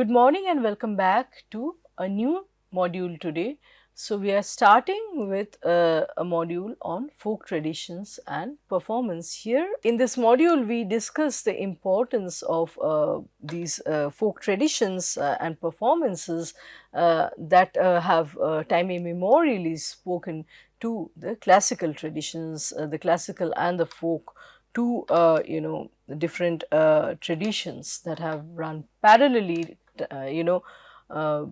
Good morning and welcome back to a new module today. So, we are starting with a module on folk traditions and performance. Here in this module, we discuss the importance of these folk traditions and performances that have time immemorially spoken to the classical traditions, the classical and the folk, to the different traditions that have run parallelly, uh, you know uh,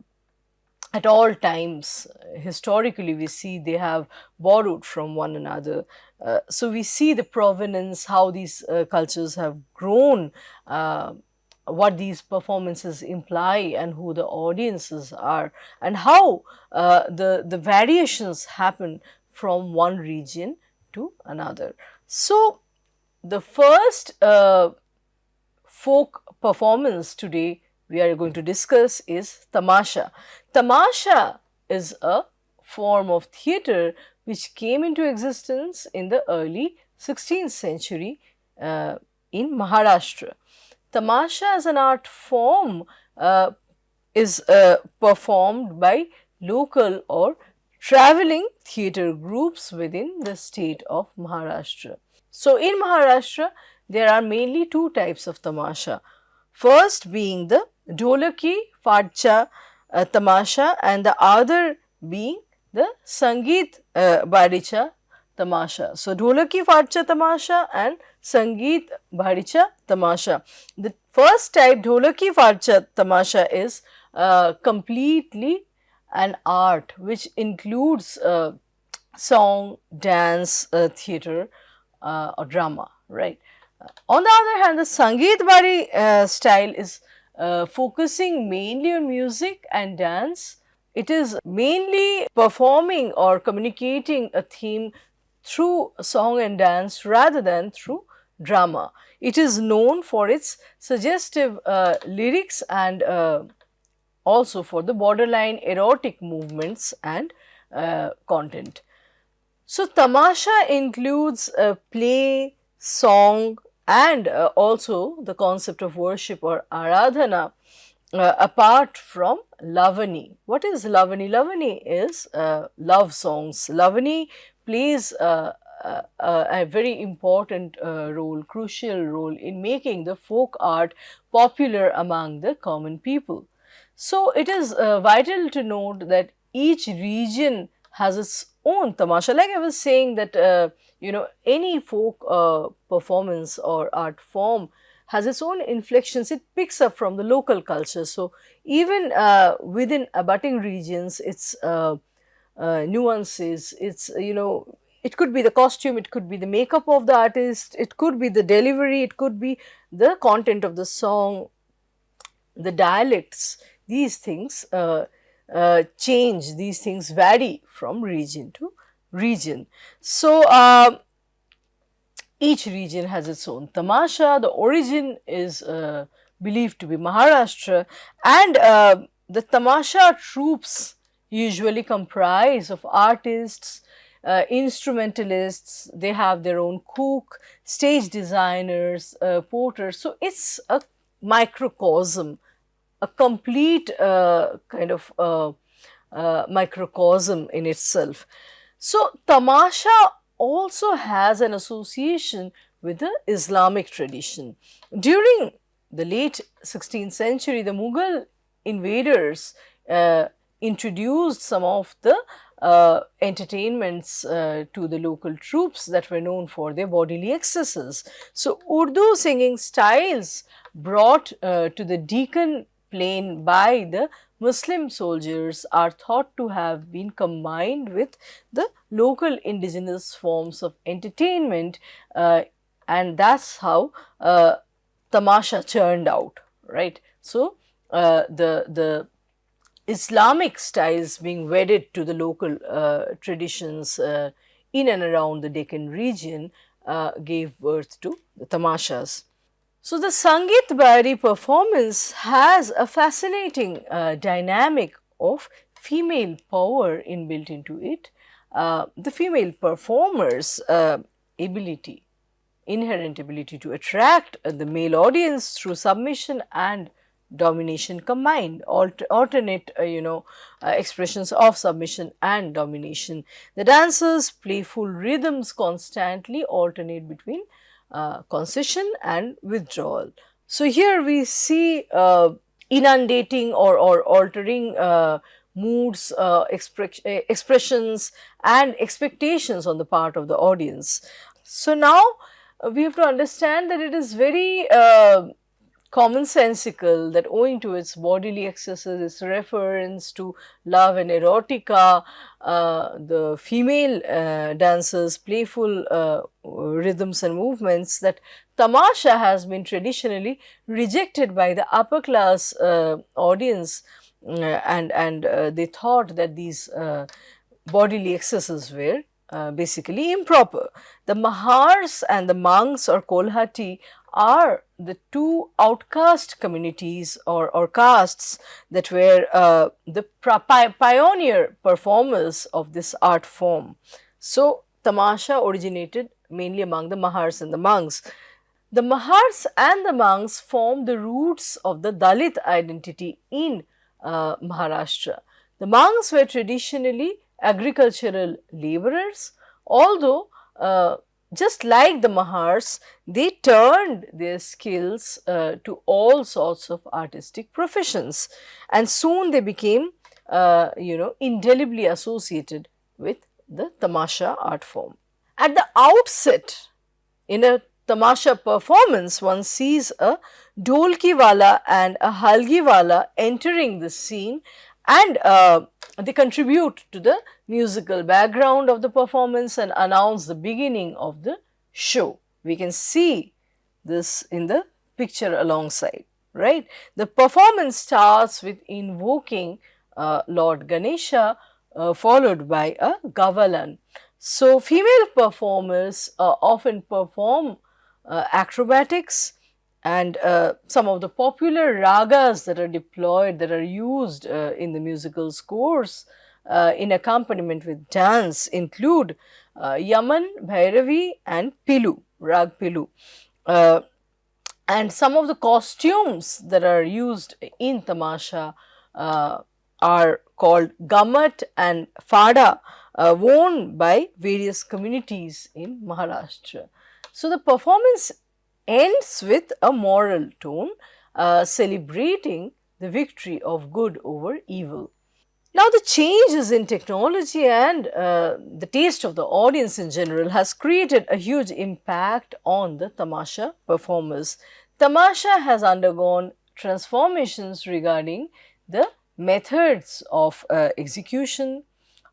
at all times. Historically, we see they have borrowed from one another. So we see the provenance, how these cultures have grown, what these performances imply, and who the audiences are, and how the variations happen from one region to another. So the first folk performance today we are going to discuss is Tamasha. Tamasha is a form of theatre which came into existence in the early 16th century uh, in Maharashtra. Tamasha as an art form is performed by local or traveling theatre groups within the state of Maharashtra. So, in Maharashtra, there are mainly two types of tamasha. First being the Dholaki Fadcha tamasha, and the other being the Sangeet Badicha tamasha. So, Dholaki Fadcha tamasha and Sangeet Badicha tamasha. The first type, Dholaki Fadcha tamasha, is completely an art which includes song, dance, theatre, or drama, right? On the other hand, the Sangeet Bari style is focusing mainly on music and dance. It is mainly performing or communicating a theme through song and dance rather than through drama. It is known for its suggestive lyrics and also for the borderline erotic movements and content. So, tamasha includes play, song, and also the concept of worship or aradhana, apart from lavani. What is lavani? Lavani is love songs. Lavani plays a very important role, crucial role in making the folk art popular among the common people. So, it is vital to note that each region has its own tamasha. Like I was saying that any folk performance or art form has its own inflections. It picks up from the local culture. So even within abutting regions, its nuances, its it could be the costume, it could be the makeup of the artist, it could be the delivery, it could be the content of the song, the dialects. These things change, these things vary from region to region. So, each region has its own tamasha. The origin is believed to be Maharashtra, and the tamasha troops usually comprise of artists, instrumentalists. They have their own cook, stage designers, porters. So it's a microcosm, a complete kind of microcosm in itself. So, tamasha also has an association with the Islamic tradition. During the late 16th century, the Mughal invaders introduced some of the entertainments to the local troops that were known for their bodily excesses. So, Urdu singing styles brought to the Deccan plain by the Muslim soldiers are thought to have been combined with the local indigenous forms of entertainment, and that's how tamasha churned out, right? So, the Islamic styles being wedded to the local traditions in and around the Deccan region gave birth to the tamashas. So, the Sangeet Bari performance has a fascinating dynamic of female power inbuilt into it. The female performer's ability, inherent ability to attract the male audience through submission and domination combined, alternate, expressions of submission and domination. The dancers' playful rhythms constantly alternate between concession and withdrawal. So here we see inundating or altering moods, expressions and expectations on the part of the audience. So now we have to understand that it is very commonsensical that owing to its bodily excesses, its reference to love and erotica, the female dancers' playful rhythms and movements, that tamasha has been traditionally rejected by the upper class audience, and they thought that these bodily excesses were basically improper. The Mahars and the monks or Kolhati are the two outcast communities or castes that were the pioneer performers of this art form. So, tamasha originated mainly among the Mahars and the monks. The Mahars and the monks form the roots of the Dalit identity in Maharashtra. The monks were traditionally agricultural laborers, although just like the Mahars, they turned their skills to all sorts of artistic professions, and soon they became, indelibly associated with the tamasha art form. At the outset, in a tamasha performance, one sees a dolkiwala and a halgiwala entering the scene, and they contribute to the musical background of the performance and announce the beginning of the show. We can see this in the picture alongside, right? The performance starts with invoking Lord Ganesha, followed by a gavalan. So, female performers often perform acrobatics, and some of the popular ragas that are deployed, that are used in the musical scores in accompaniment with dance include Yaman, Bhairavi and Pilu, Rag Pilu. And some of the costumes that are used in tamasha are called gamat and fada, worn by various communities in Maharashtra. So, the performance ends with a moral tone, celebrating the victory of good over evil. Now, the changes in technology and the taste of the audience in general has created a huge impact on the tamasha performers. Tamasha has undergone transformations regarding the methods of execution.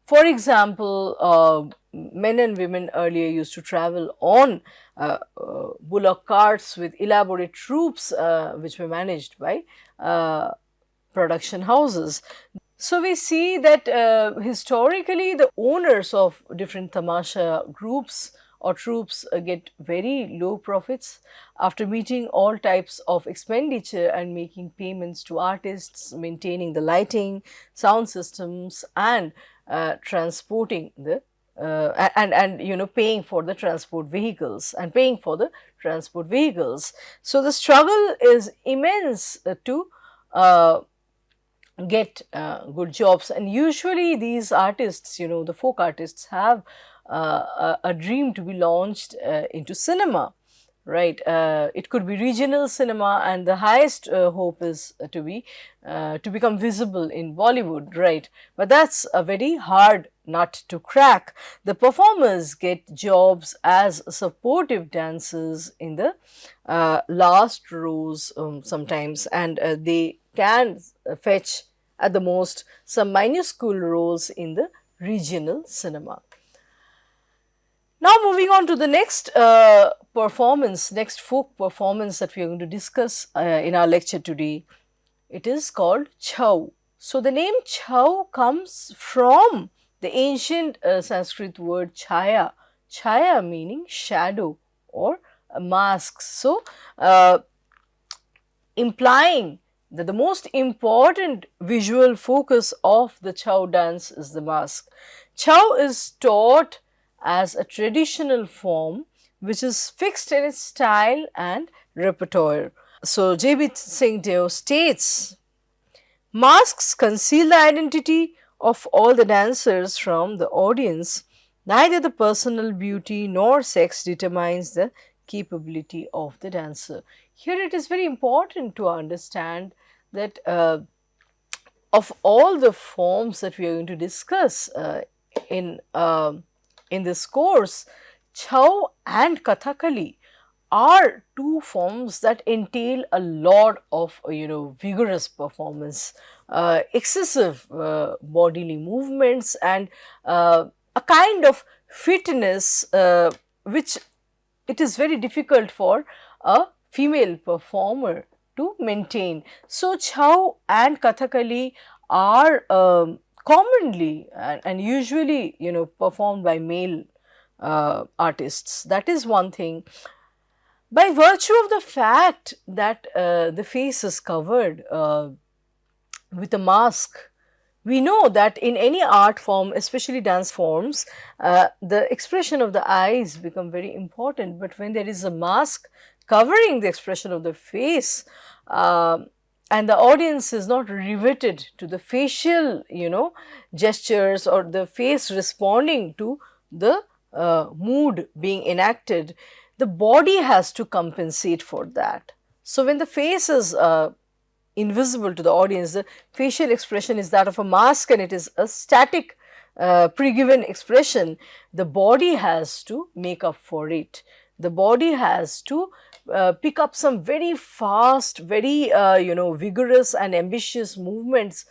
For example, men and women earlier used to travel on bullock carts with elaborate troops which were managed by production houses. So, we see that historically the owners of different tamasha groups or troops get very low profits after meeting all types of expenditure and making payments to artists, maintaining the lighting, sound systems and transporting the paying for the transport vehicles and paying for the transport vehicles. So, the struggle is immense to get good jobs, and usually these artists, the folk artists have a dream to be launched into cinema, right? It could be regional cinema, and the highest hope is to become visible in Bollywood, right? But that's a very hard nut to crack. The performers get jobs as supportive dancers in the last rows sometimes, and they can fetch at the most some minuscule roles in the regional cinema. Now, moving on to the next next folk performance that we are going to discuss in our lecture today. It is called Chhau. So, the name Chhau comes from the ancient Sanskrit word chhaya, chhaya meaning shadow or mask. So, implying that the most important visual focus of the Chhau dance is the mask. Chhau is taught as a traditional form which is fixed in its style and repertoire. So J.B. Singh Deo states, masks conceal the identity of all the dancers from the audience. Neither the personal beauty nor sex determines the capability of the dancer. Here it is very important to understand that of all the forms that we are going to discuss in in this course, Chhau and Kathakali are two forms that entail a lot of vigorous performance, excessive bodily movements, and a kind of fitness which it is very difficult for a female performer to maintain. So, Chhau and Kathakali are commonly and usually performed by male artists. That is one thing. By virtue of the fact that the face is covered with a mask, we know that in any art form, especially dance forms, the expression of the eyes become very important. But when there is a mask covering the expression of the face, and the audience is not riveted to the facial, gestures or the face responding to the mood being enacted, the body has to compensate for that. So when the face is invisible to the audience, the facial expression is that of a mask and it is a static pre-given expression. The body has to make up for it. The body has to pick up some very fast, very vigorous and ambitious movements,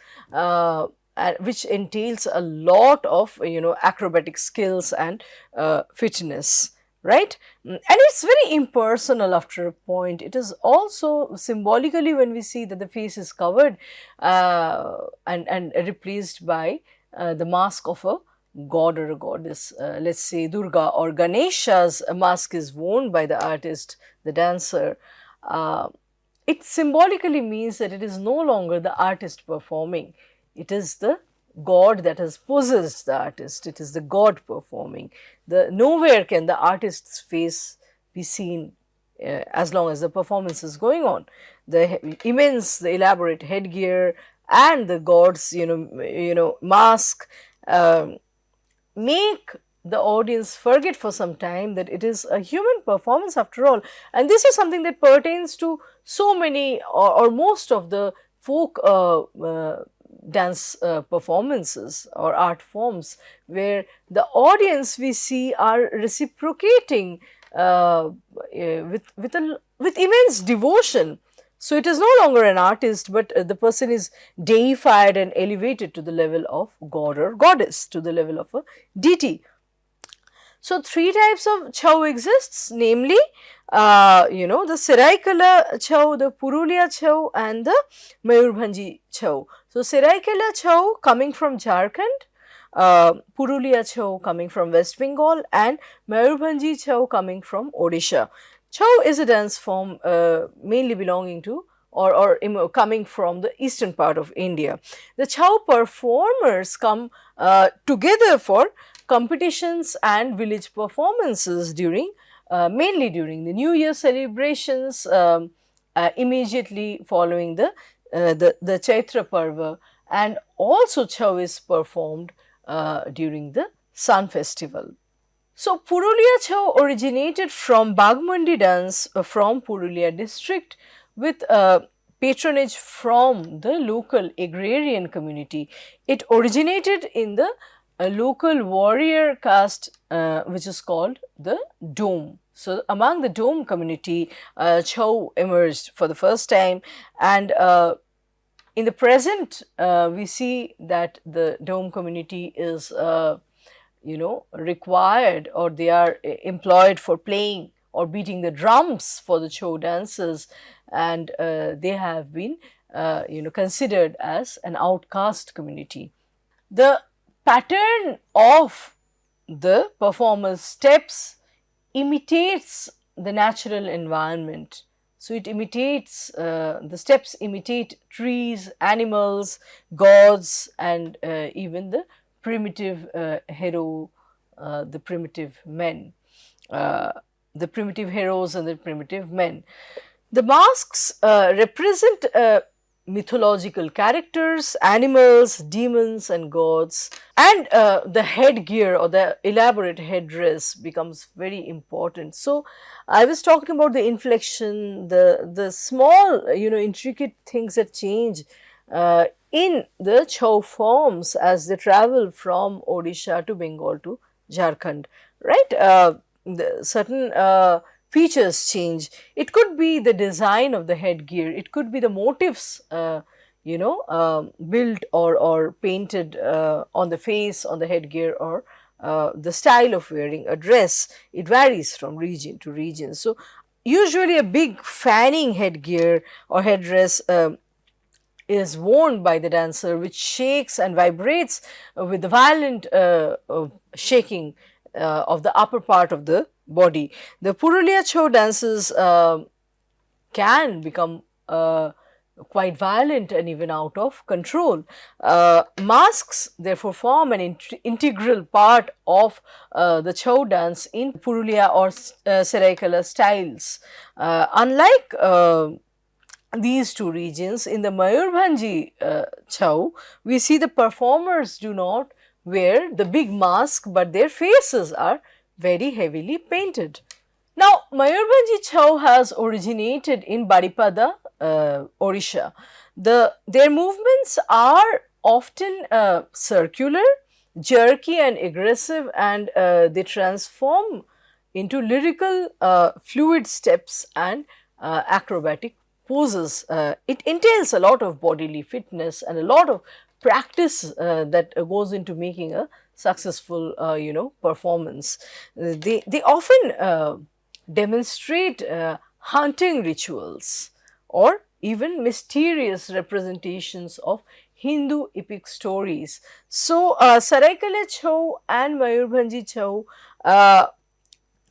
which entails a lot of acrobatic skills and fitness, right? And it's very impersonal after a point. It is also symbolically, when we see that the face is covered and replaced by the mask of a god or a goddess. Let's say Durga or Ganesha's mask is worn by the artist, the dancer. It symbolically means that it is no longer the artist performing. It is the god that has possessed the artist. It is the god performing. Nowhere can the artist's face be seen as long as the performance is going on. The immense, the elaborate headgear and the god's mask make the audience forget for some time that it is a human performance after all. And this is something that pertains to so many or most of the folk dance performances or art forms, where the audience we see are reciprocating with immense devotion. So it is no longer an artist, but the person is deified and elevated to the level of god or goddess, to the level of a deity. So three types of Chhau exists, namely, the Seraikela Chhau, the Purulia Chhau, and the Mayurbhanji Chhau. So Seraikela Chhau coming from Jharkhand, Purulia Chhau coming from West Bengal, and Mayurbhanji Chhau coming from Odisha. Chhau is a dance form mainly belonging to or coming from the eastern part of India. The Chhau performers come together for competitions and village performances during mainly during the New Year celebrations, immediately following the Chaitra Parva, and also Chhau is performed during the Sun festival. So Purulia Chhau originated from Bagmandi dance from Purulia district with patronage from the local agrarian community. It originated in the local warrior caste which is called the Dome. So among the Dome community, Chhau emerged for the first time, and in the present we see that the Dome community is required, or they are employed for playing or beating the drums for the Chhau dances, and they have been considered as an outcast community. The pattern of the performer's steps imitates the natural environment. So it imitates, the steps imitate trees, animals, gods, and even the primitive hero, the primitive men, the primitive heroes and the primitive men. The masks represent mythological characters, animals, demons, and gods. And the headgear or the elaborate headdress becomes very important. So, I was talking about the inflection, the small, intricate things that change in the Chhau forms as they travel from Odisha to Bengal to Jharkhand, right? The certain features change. It could be the design of the headgear, it could be the motifs, built or painted on the face, on the headgear, or the style of wearing a dress. It varies from region to region. So, usually a big fanning headgear or headdress is worn by the dancer, which shakes and vibrates with the violent shaking of the upper part of the body. The Purulia Chhau dances can become quite violent and even out of control. Masks therefore form an integral part of the Chhau dance in Purulia or Seraikala styles. Unlike these two regions, in the Mayurbhanji Chhau, we see the performers do not wear the big mask, but their faces are very heavily painted. Now, Mayurbhanji Chhau has originated in Baripada, Odisha. Their movements are often circular, jerky and aggressive, and they transform into lyrical fluid steps and acrobatic poses. It entails a lot of bodily fitness and a lot of practice that goes into making a successful performance. They often demonstrate hunting rituals or even mysterious representations of Hindu epic stories. So, Saraikala Chhau and Mayurbhanji Chhau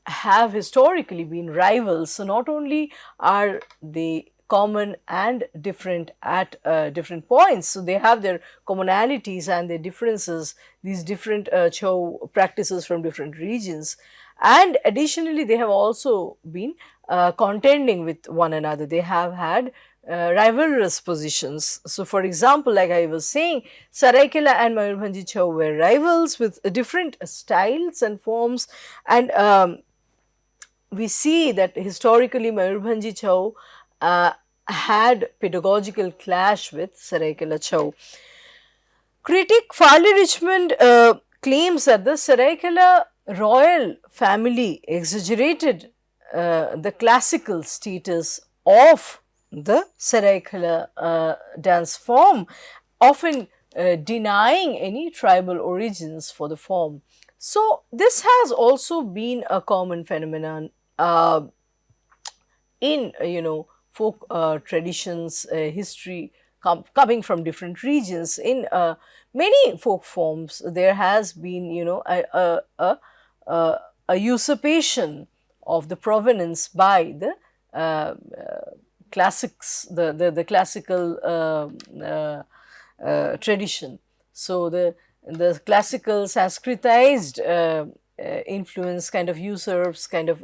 have historically been rivals. So, not only are they common and different at different points, so they have their commonalities and their differences, these different Chhau practices from different regions, and additionally they have also been contending with one another. They have had rivalrous positions. So, for example, like I was saying, Saraikela and Mayurbhanji Chhau were rivals with different styles and forms, and we see that historically Mayurbhanji Chhau had pedagogical clash with Saraikela Chhau. Critic Farley Richmond claims that the Saraikela royal family exaggerated the classical status of the Saraikela dance form, often denying any tribal origins for the form. So, this has also been a common phenomenon in folk traditions, history coming from different regions. In many folk forms, there has been a usurpation of the provenance by the classics, the classical tradition. So, the classical Sanskritized influence kind of usurps, kind of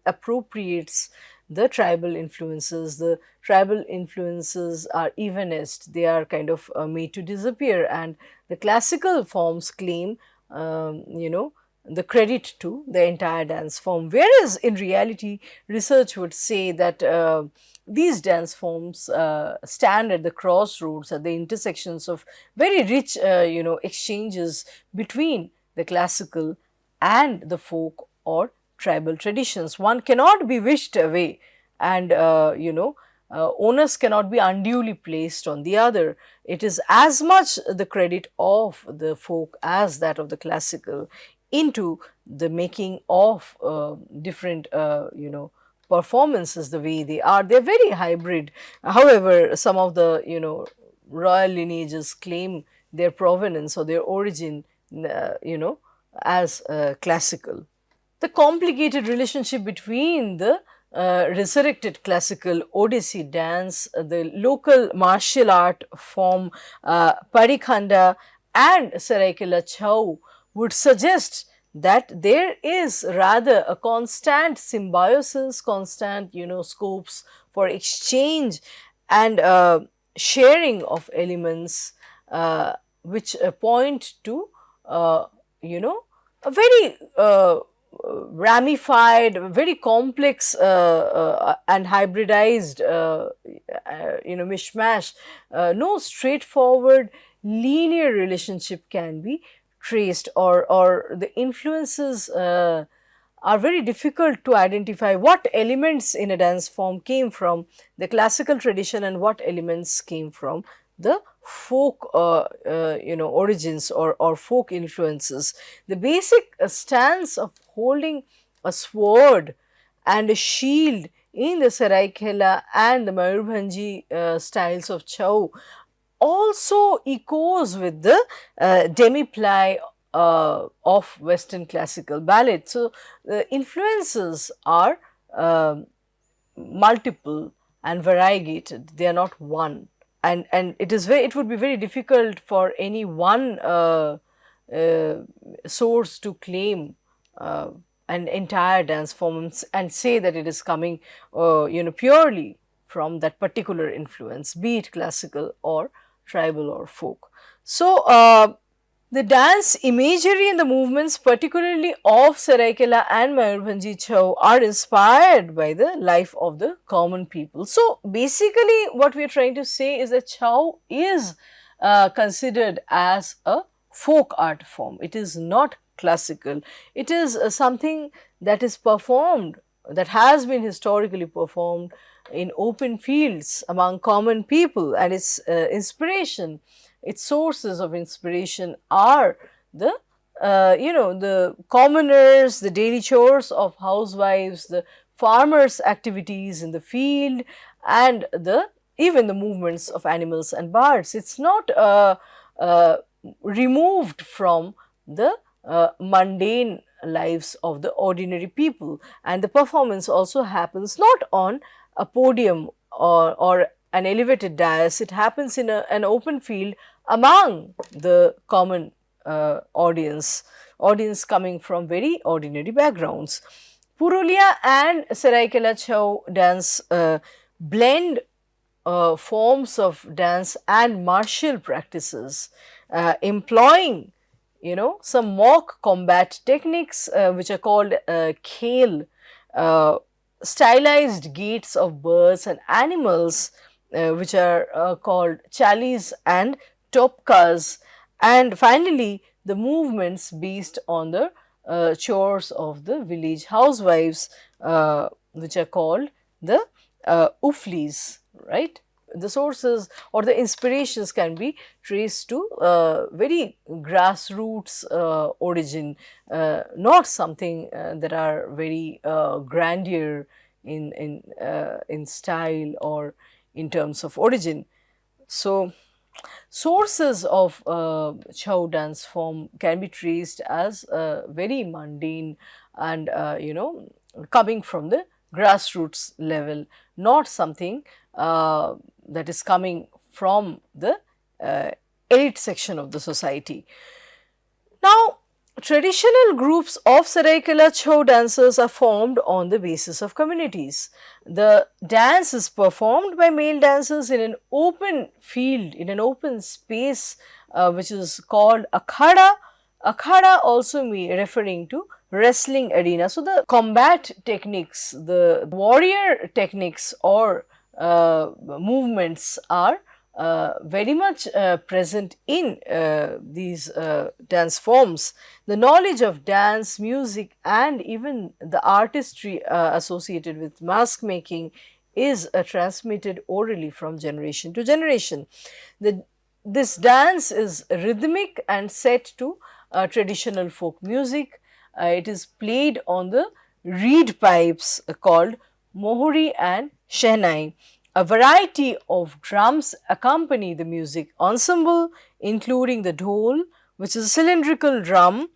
appropriates the tribal influences. The tribal influences are evanist, they are kind of made to disappear, and the classical forms claim the credit to the entire dance form, whereas in reality research would say that these dance forms stand at the crossroads, at the intersections of very rich exchanges between the classical and the folk or tribal traditions. One cannot be wished away, and onus cannot be unduly placed on the other. It is as much the credit of the folk as that of the classical into the making of different performances the way they are. They are very hybrid. However, some of the royal lineages claim their provenance or their origin as classical. The complicated relationship between the resurrected classical Odissi dance, the local martial art form Parikhanda and Saraikela Chhau would suggest that there is rather a constant symbiosis, constant scopes for exchange and sharing of elements, which point to you know a very ramified, very complex and hybridized mishmash. No straightforward linear relationship can be traced, or the influences are very difficult to identify what elements in a dance form came from the classical tradition and what elements came from the folk origins, or folk influences. The basic stance of holding a sword and a shield in the Saraikela and the Mayurbhanji styles of Chhau also echoes with the demi-ply of Western classical ballet. So, the influences are multiple and variegated, they are not one, and it would be very difficult for any one source to claim an entire dance form and say that it is coming purely from that particular influence, be it classical or tribal or folk. So, the dance imagery and the movements, particularly of Saraikela and Mayurbhanji Chhau, are inspired by the life of the common people. So, basically what we are trying to say is that Chhau is considered as a folk art form. It is not classical. It is something that is performed, that has been historically performed in open fields among common people, and its inspiration, its sources of inspiration are the the commoners, the daily chores of housewives, the farmers' activities in the field, and the even the movements of animals and birds. It's not removed from the mundane lives of the ordinary people, and the performance also happens not on a podium or an elevated dais. It happens in an open field among the common audience coming from very ordinary backgrounds. Purulia and Saraikela Chhau dance blend forms of dance and martial practices, employing some mock combat techniques which are called khel, stylized gaits of birds and animals which are called chalis and topkas, and finally the movements based on the chores of the village housewives which are called the uflis, right. The sources or the inspirations can be traced to very grassroots origin, not something that are very grandeur in style or in terms of origin. So, sources of Chhau dance form can be traced as very mundane and coming from the grassroots level, not something that is coming from the elite section of the society. Now, traditional groups of Saraikela Chhau dancers are formed on the basis of communities. The dance is performed by male dancers in an open field, in an open space which is called akhada. Akhada also referring to wrestling arena. So, the combat techniques, the warrior techniques or movements are very much present in these dance forms. The knowledge of dance, music and even the artistry associated with mask making is transmitted orally from generation to generation. This dance is rhythmic and set to traditional folk music. It is played on the reed pipes called mohuri and shehnai. A variety of drums accompany the music ensemble, including the dhol, which is a cylindrical drum,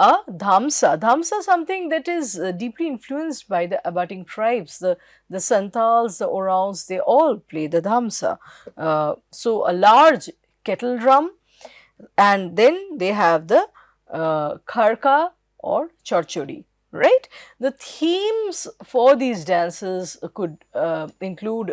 a dhamsa. Dhamsa, something that is deeply influenced by the abutting tribes. The Santals, the Orans, they all play the dhamsa. So, a large kettle drum, and then they have the kharka or chorchori. right? The themes for these dances could include,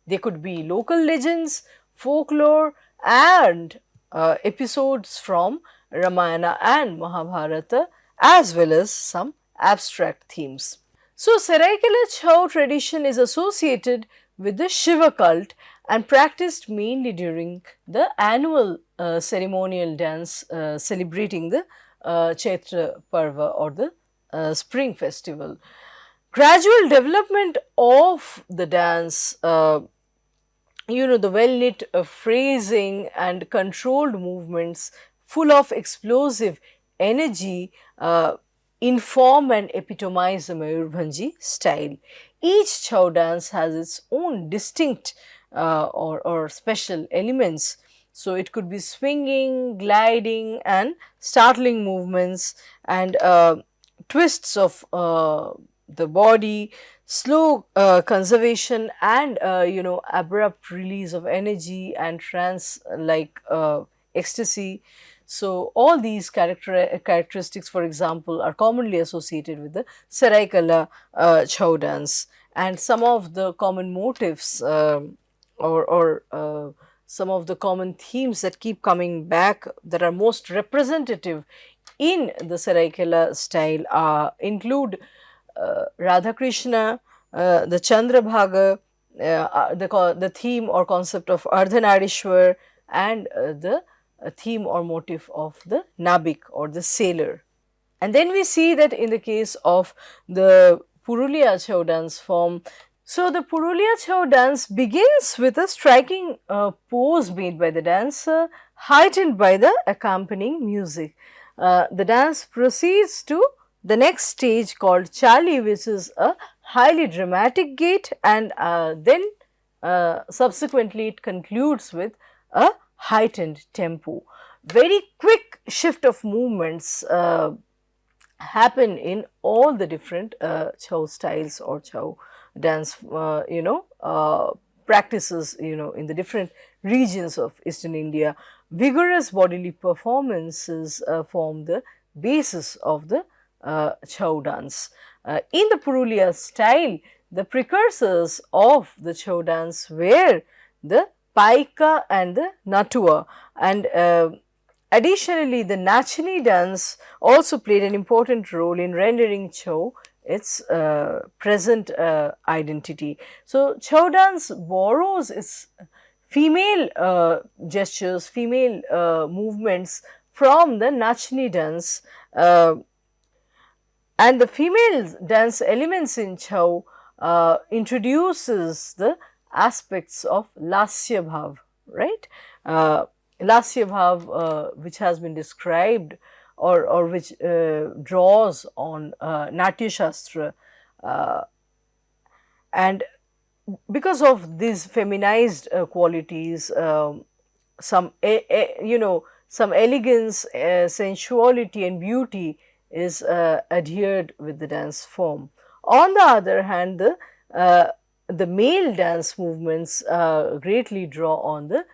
they could be local legends, folklore, and episodes from Ramayana and Mahabharata, as well as some abstract themes. So, Seraikela Chhau tradition is associated with the Shiva cult and practiced mainly during the annual ceremonial dance celebrating the Chaitra Parva or the spring festival. Gradual development of the dance, the well knit phrasing and controlled movements full of explosive energy inform and epitomize the Mayurbhanji style. Each Chow dance has its own distinct or special elements. So, it could be swinging, gliding, and startling movements, and twists of the body, slow conservation, and abrupt release of energy and trance like ecstasy. So, all these characteristics, for example, are commonly associated with the Saraikala Chhau dance, and some of the common motifs or some of the common themes that keep coming back that are most representative in the Saraikela style include Radha Krishna, the Chandrabhaga, the theme or concept of Ardhanarishwar, and the theme or motif of the Nabik or the sailor. And then we see that in the case of the Purulia Chhau dance form, so the Purulia Chhau dance begins with a striking pose made by the dancer, heightened by the accompanying music. The dance proceeds to the next stage called Chali, which is a highly dramatic gait, and then subsequently it concludes with a heightened tempo. Very quick shift of movements happen in all the different Chhau styles or Chhau dance, practices, in the different regions of Eastern India. Vigorous bodily performances form the basis of the Chhau dance. In the Purulia style, the precursors of the Chhau dance were the Paika and the Natua, and additionally, the Nachini dance also played an important role in rendering Chhau its present identity. So, Chhau dance borrows its female gestures, female movements from the Nachini dance, and the female dance elements in Chhau introduces the aspects of Lasya Bhav, right? Lasya Bhav, which has been described or which draws on Natya Shastra, and because of these feminized qualities, some elegance, sensuality, and beauty is adhered with the dance form. On the other hand, the male dance movements greatly draw on the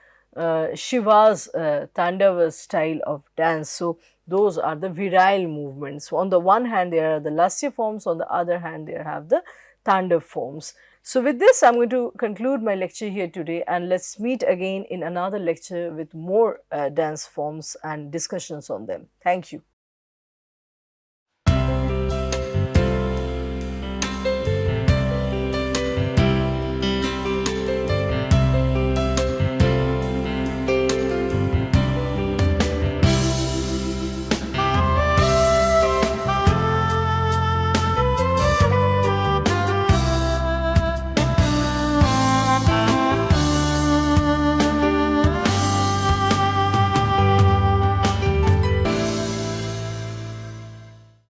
Shiva's Tandava style of dance. So, those are the virile movements. So, on the one hand, there are the Lasya forms, on the other hand, there have the Tandav forms. So, with this, I am going to conclude my lecture here today, and let us meet again in another lecture with more dance forms and discussions on them. Thank you.